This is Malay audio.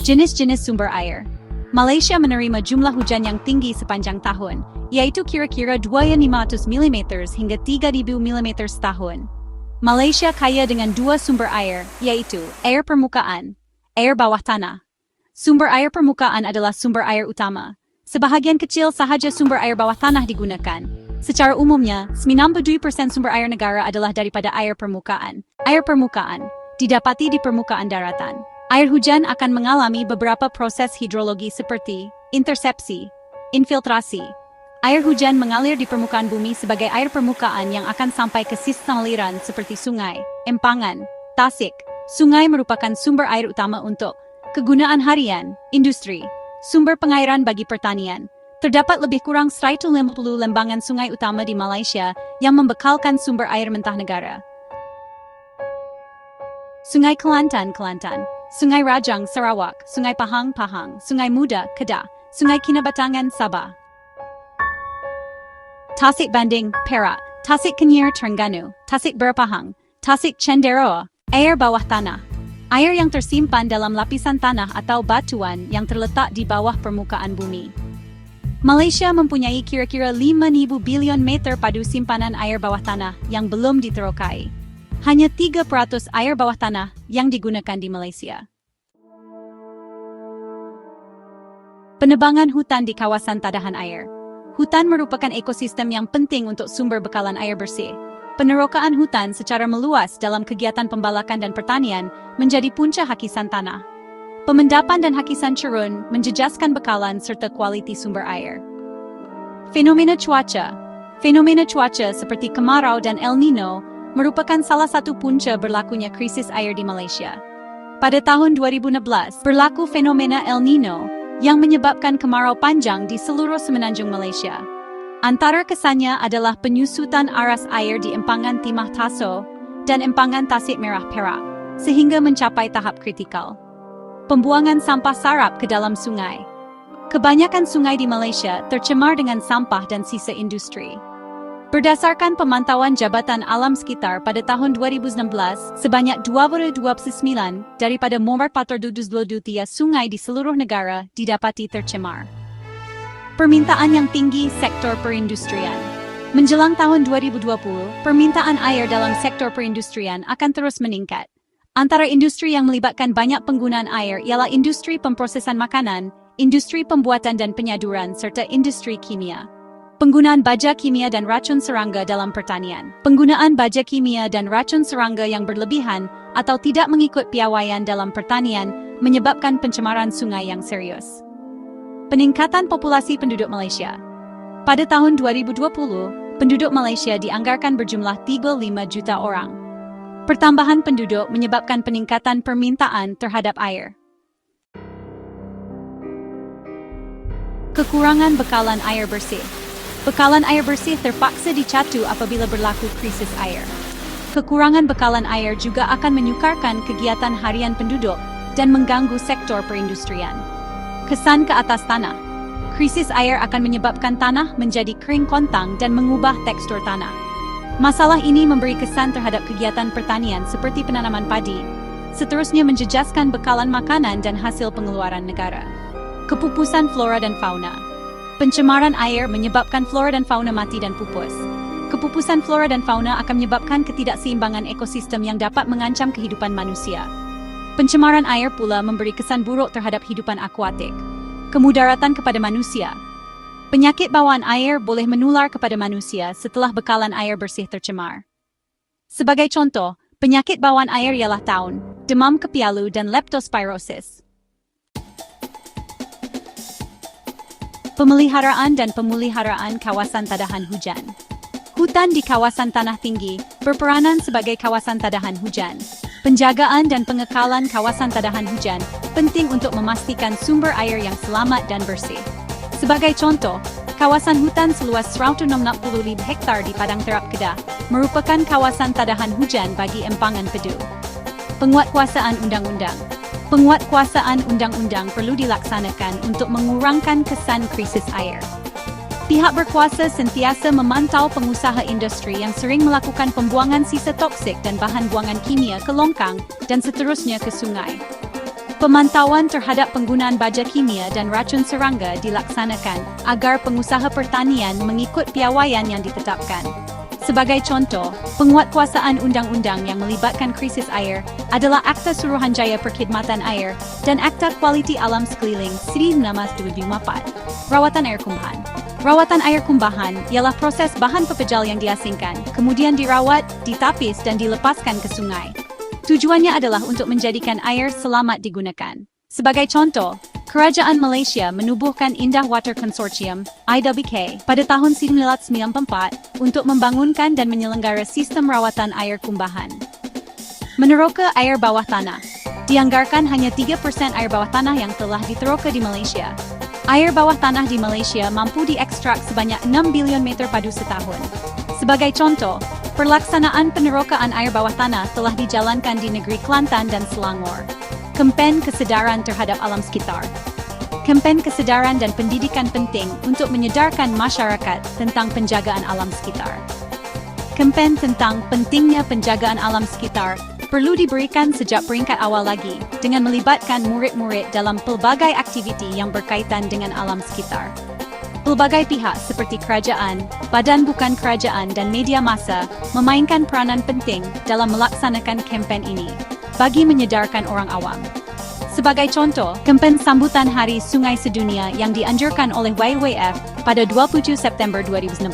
Jenis-jenis sumber air. Malaysia menerima jumlah hujan yang tinggi sepanjang tahun, yaitu kira-kira 2.500 mm hingga 3.000 mm setahun. Malaysia kaya dengan dua sumber air, yaitu air permukaan, air bawah tanah. Sumber air permukaan adalah sumber air utama. Sebahagian kecil sahaja sumber air bawah tanah digunakan. Secara umumnya, 97% sumber air negara adalah daripada air permukaan. Air permukaan didapati di permukaan daratan. Air hujan akan mengalami beberapa proses hidrologi seperti intersepsi, infiltrasi. Air hujan mengalir di permukaan bumi sebagai air permukaan yang akan sampai ke sistem aliran seperti sungai, empangan, tasik. Sungai merupakan sumber air utama untuk kegunaan harian, industri, sumber pengairan bagi pertanian. Terdapat lebih kurang 150 lembangan sungai utama di Malaysia yang membekalkan sumber air mentah negara. Sungai Kelantan, Kelantan. Sungai Rajang, Sarawak, Sungai Pahang, Pahang, Sungai Muda, Kedah, Sungai Kinabatangan, Sabah. Tasik Banding, Perak, Tasik Kenyir, Terengganu, Tasik Berpahang, Tasik Cenderoa. Air bawah tanah. Air yang tersimpan dalam lapisan tanah atau batuan yang terletak di bawah permukaan bumi. Malaysia mempunyai kira-kira 5,000 bilion meter padu simpanan air bawah tanah yang belum diterokai. Hanya 3% air bawah tanah yang digunakan di Malaysia. Penebangan hutan di kawasan tadahan air. Hutan merupakan ekosistem yang penting untuk sumber bekalan air bersih. Penerokaan hutan secara meluas dalam kegiatan pembalakan dan pertanian menjadi punca hakisan tanah. Pemendapan dan hakisan cerun menjejaskan bekalan serta kualiti sumber air. Fenomena cuaca. Fenomena cuaca seperti kemarau dan El Nino merupakan salah satu punca berlakunya krisis air di Malaysia. Pada tahun 2016, berlaku fenomena El Nino yang menyebabkan kemarau panjang di seluruh semenanjung Malaysia. Antara kesannya adalah penyusutan aras air di empangan Timah Taso dan empangan Tasik Merah Perak, sehingga mencapai tahap kritikal. Pembuangan sampah sarap ke dalam sungai. Kebanyakan sungai di Malaysia tercemar dengan sampah dan sisa industri. Berdasarkan pemantauan Jabatan Alam Sekitar pada tahun 2016, sebanyak 29 daripada 423 sungai di seluruh negara didapati tercemar. Permintaan yang tinggi sektor perindustrian. Menjelang tahun 2020, permintaan air dalam sektor perindustrian akan terus meningkat. Antara industri yang melibatkan banyak penggunaan air ialah industri pemprosesan makanan, industri pembuatan dan penyaduran serta industri kimia. Penggunaan baja kimia dan racun serangga dalam pertanian. Penggunaan baja kimia dan racun serangga yang berlebihan atau tidak mengikut piawaian dalam pertanian menyebabkan pencemaran sungai yang serius. Peningkatan populasi penduduk Malaysia. Pada tahun 2020, penduduk Malaysia dianggarkan berjumlah 35 juta orang. Pertambahan penduduk menyebabkan peningkatan permintaan terhadap air. Kekurangan bekalan air bersih. Bekalan air bersih terpaksa dicatu apabila berlaku krisis air. Kekurangan bekalan air juga akan menyukarkan kegiatan harian penduduk dan mengganggu sektor perindustrian. Kesan ke atas tanah. Krisis air akan menyebabkan tanah menjadi kering kontang dan mengubah tekstur tanah. Masalah ini memberi kesan terhadap kegiatan pertanian seperti penanaman padi, seterusnya menjejaskan bekalan makanan dan hasil pengeluaran negara. Kepupusan flora dan fauna. Pencemaran air menyebabkan flora dan fauna mati dan pupus. Kepupusan flora dan fauna akan menyebabkan ketidakseimbangan ekosistem yang dapat mengancam kehidupan manusia. Pencemaran air pula memberi kesan buruk terhadap hidupan akuatik. Kemudaratan kepada manusia. Penyakit bawaan air boleh menular kepada manusia setelah bekalan air bersih tercemar. Sebagai contoh, penyakit bawaan air ialah taun, demam kepialu dan leptospirosis. Pemeliharaan dan pemuliharaan kawasan tadahan hujan. Hutan di kawasan tanah tinggi berperanan sebagai kawasan tadahan hujan. Penjagaan dan pengekalan kawasan tadahan hujan penting untuk memastikan sumber air yang selamat dan bersih. Sebagai contoh, kawasan hutan seluas 160,000 hektar di Padang Terap Kedah merupakan kawasan tadahan hujan bagi empangan pedu. Penguatkuasaan undang-undang. Penguatkuasaan undang-undang perlu dilaksanakan untuk mengurangkan kesan krisis air. Pihak berkuasa sentiasa memantau pengusaha industri yang sering melakukan pembuangan sisa toksik dan bahan buangan kimia ke longkang dan seterusnya ke sungai. Pemantauan terhadap penggunaan baja kimia dan racun serangga dilaksanakan agar pengusaha pertanian mengikut piawaian yang ditetapkan. Sebagai contoh, penguatkuasaan undang-undang yang melibatkan krisis air adalah Akta Suruhanjaya Perkhidmatan Air dan Akta Kualiti Alam Sekeliling 1924. Rawatan air kumbahan. Rawatan air kumbahan ialah proses bahan pepejal yang diasingkan, kemudian dirawat, ditapis dan dilepaskan ke sungai. Tujuannya adalah untuk menjadikan air selamat digunakan. Sebagai contoh, Kerajaan Malaysia menubuhkan Indah Water Consortium (IWK) pada tahun 1994 untuk membangunkan dan menyelenggara sistem rawatan air kumbahan. Meneroka air bawah tanah. Dianggarkan hanya 3% air bawah tanah yang telah diteroka di Malaysia. Air bawah tanah di Malaysia mampu diekstrak sebanyak 6 bilion meter padu setahun. Sebagai contoh, pelaksanaan penerokaan air bawah tanah telah dijalankan di negeri Kelantan dan Selangor. Kempen kesedaran terhadap alam sekitar. Kempen kesedaran dan pendidikan penting untuk menyedarkan masyarakat tentang penjagaan alam sekitar. Kempen tentang pentingnya penjagaan alam sekitar perlu diberikan sejak peringkat awal lagi dengan melibatkan murid-murid dalam pelbagai aktiviti yang berkaitan dengan alam sekitar. Pelbagai pihak seperti kerajaan, badan bukan kerajaan dan media massa memainkan peranan penting dalam melaksanakan kempen ini bagi menyedarkan orang awam. Sebagai contoh, kempen sambutan Hari Sungai Sedunia yang dianjurkan oleh WWF pada 27 September 2019.